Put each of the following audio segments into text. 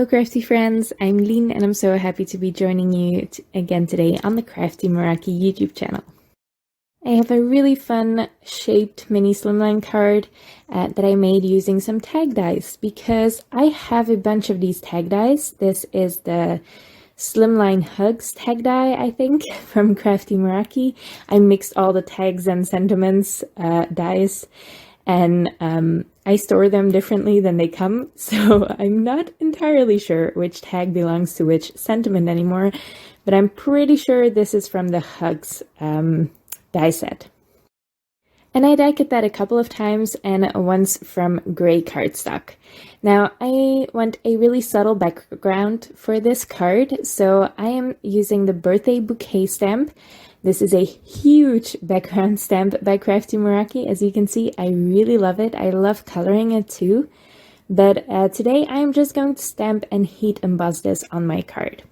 Hello crafty friends, I'm Lien and I'm so happy to be joining you again today on the Crafty Meraki YouTube channel. I have a really fun shaped mini slimline card that I made using some tag dies because I have a bunch of these tag dies. This is the Slimline Hugs tag die, I think, from Crafty Meraki. I mixed all the tags and sentiments dies, and I store them differently than they come, so I'm not entirely sure which tag belongs to which sentiment anymore, but I'm pretty sure this is from the Hugs die set. And I die cut that a couple of times, and once from gray cardstock. Now, I want a really subtle background for this card, so I am using the Birthday Bouquet stamp. This is a huge background stamp by Crafty Meraki. As you can see, I really love it. I love coloring it too. But today I'm just going to stamp and heat emboss this on my card.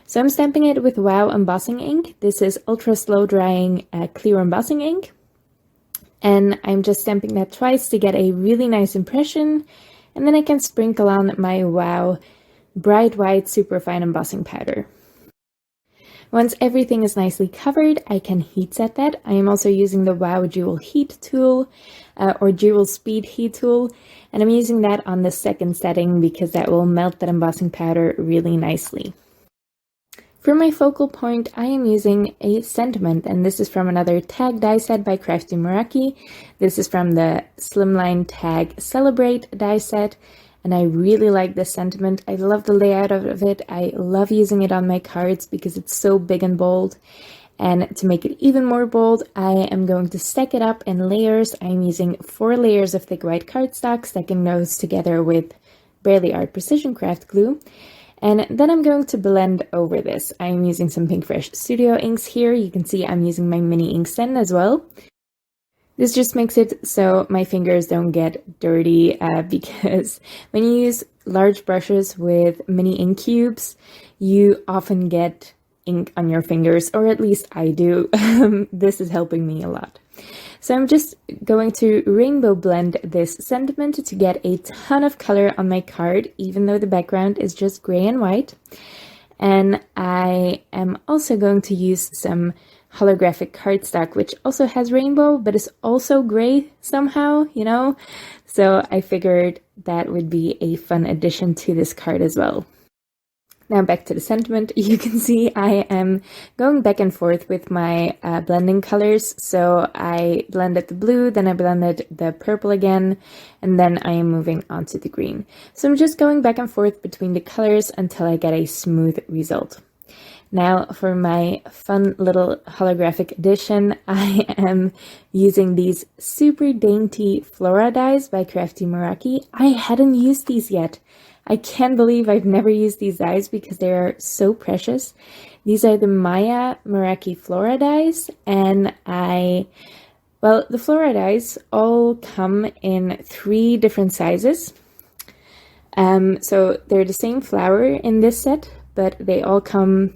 So I'm stamping it with Wow embossing ink. This is ultra slow drying clear embossing ink. And I'm just stamping that twice to get a really nice impression. And then I can sprinkle on my Wow bright white superfine embossing powder. Once everything is nicely covered, I can heat set that. I am also using the Wow Jewel Heat tool or Jewel Speed Heat tool, and I'm using that on the second setting because that will melt that embossing powder really nicely. For my focal point, I am using a sentiment, and this is from another tag die set by Crafty Meraki. This is from the Slimline Tag Celebrate die set. And I really like this sentiment. I love the layout of it. I love using it on my cards because it's so big and bold. And to make it even more bold, I am going to stack it up in layers. I'm using 4 layers of thick white cardstock, stacking those together with Barely Art Precision Craft glue. And then I'm going to blend over this. I'm using some Pink Fresh Studio inks here. You can see I'm using my mini ink stand as well. This just makes it so my fingers don't get dirty because when you use large brushes with mini ink cubes, you often get ink on your fingers, or at least I do. This is helping me a lot. So I'm just going to rainbow blend this sentiment to get a ton of color on my card, even though the background is just gray and white. And I am also going to use some holographic cardstock, which also has rainbow, but is also gray somehow, you know? So I figured that would be a fun addition to this card as well. Now back to the sentiment. You can see I am going back and forth with my blending colors. So I blended the blue, then I blended the purple again, and then I am moving on to the green. So I'm just going back and forth between the colors until I get a smooth result. Now for my fun little holographic addition, I am using these super dainty Flora dies by Crafty Meraki. I hadn't used these yet. I can't believe I've never used these dies because they are so precious. These are the Maya Meraki Flora dies, and well, the Flora dies all come in 3 different sizes. So they're the same flower in this set, but they all come,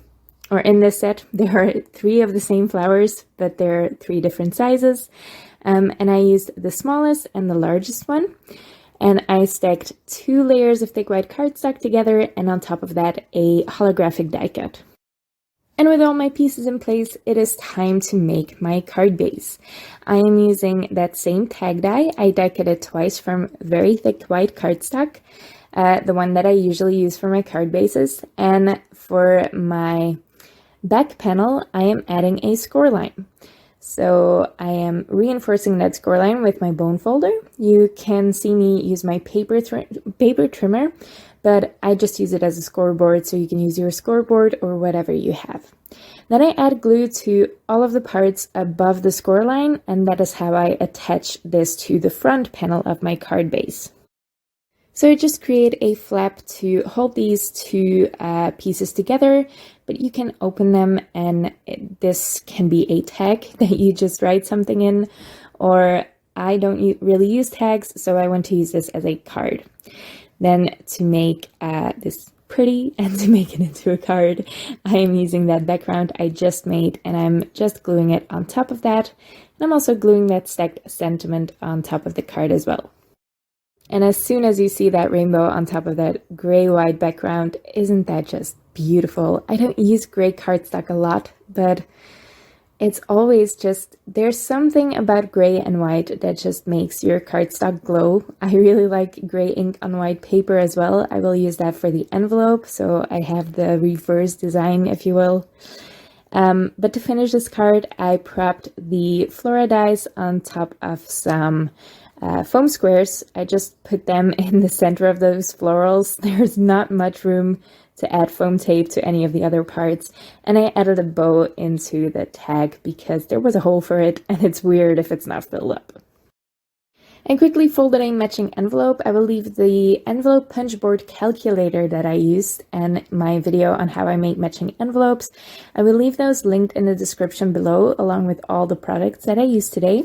or in this set, there are 3 of the same flowers, but they're 3 different sizes. And I used the smallest and the largest one. And I stacked 2 layers of thick white cardstock together, and on top of that, a holographic die cut. And with all my pieces in place, it is time to make my card base. I am using that same tag die. I die cut it twice from very thick white cardstock, the one that I usually use for my card bases. And for my back panel, I am adding a score line. So I am reinforcing that score line with my bone folder. You can see me use my paper trimmer, but I just use it as a scoreboard, so you can use your scoreboard or whatever you have. Then I add glue to all of the parts above the score line, and that is how I attach this to the front panel of my card base. So I just create a flap to hold these 2 pieces together, but you can open them and this can be a tag that you just write something in, or I don't really use tags, so I want to use this as a card. Then to make this pretty and to make it into a card, I am using that background I just made and I'm just gluing it on top of that. And I'm also gluing that stacked sentiment on top of the card as well. And as soon as you see that rainbow on top of that gray-white background, isn't that just beautiful? I don't use gray cardstock a lot, but it's always just, there's something about gray and white that just makes your cardstock glow. I really like gray ink on white paper as well. I will use that for the envelope, so I have the reverse design, if you will. But to finish this card, I propped the Flora dies on top of some foam squares. I just put them in the center of those florals. There's not much room to add foam tape to any of the other parts, and I added a bow into the tag because there was a hole for it and it's weird if it's not filled up. I quickly folded a matching envelope. I will leave the envelope punch board calculator that I used and my video on how I make matching envelopes. I will leave those linked in the description below, along with all the products that I used today.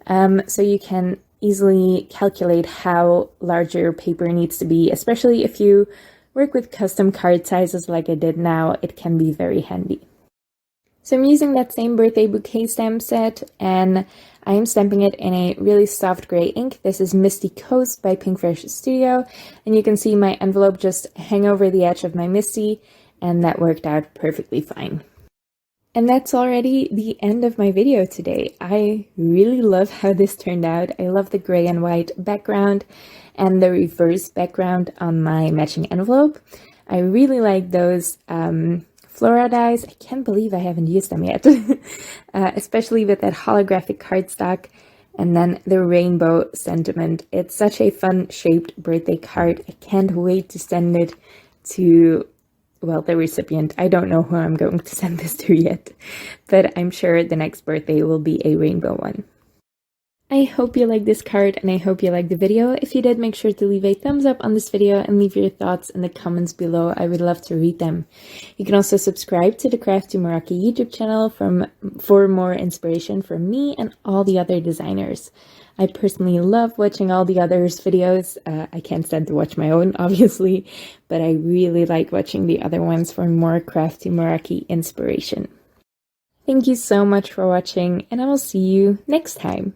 So you can easily calculate how large your paper needs to be, especially if you work with custom card sizes like I did now. It can be very handy. So I'm using that same birthday bouquet stamp set, and I am stamping it in a really soft gray ink. This is Misti Coast by Pinkfresh Studio, and you can see my envelope just hang over the edge of my Misti, and that worked out perfectly fine. And that's already the end of my video today. I really love how this turned out. I love the gray and white background and the reverse background on my matching envelope. I really like those Flora dies. I can't believe I haven't used them yet, especially with that holographic cardstock and then the rainbow sentiment. It's such a fun shaped birthday card. I can't wait to send it to, well, the recipient. I don't know who I'm going to send this to yet, but I'm sure the next birthday will be a rainbow one. I hope you liked this card and I hope you liked the video. If you did, make sure to leave a thumbs up on this video and leave your thoughts in the comments below. I would love to read them. You can also subscribe to the Crafty Meraki YouTube channel for more inspiration from me and all the other designers. I personally love watching all the others' videos. I can't stand to watch my own, obviously, but I really like watching the other ones for more Crafty Meraki inspiration. Thank you so much for watching, and I will see you next time.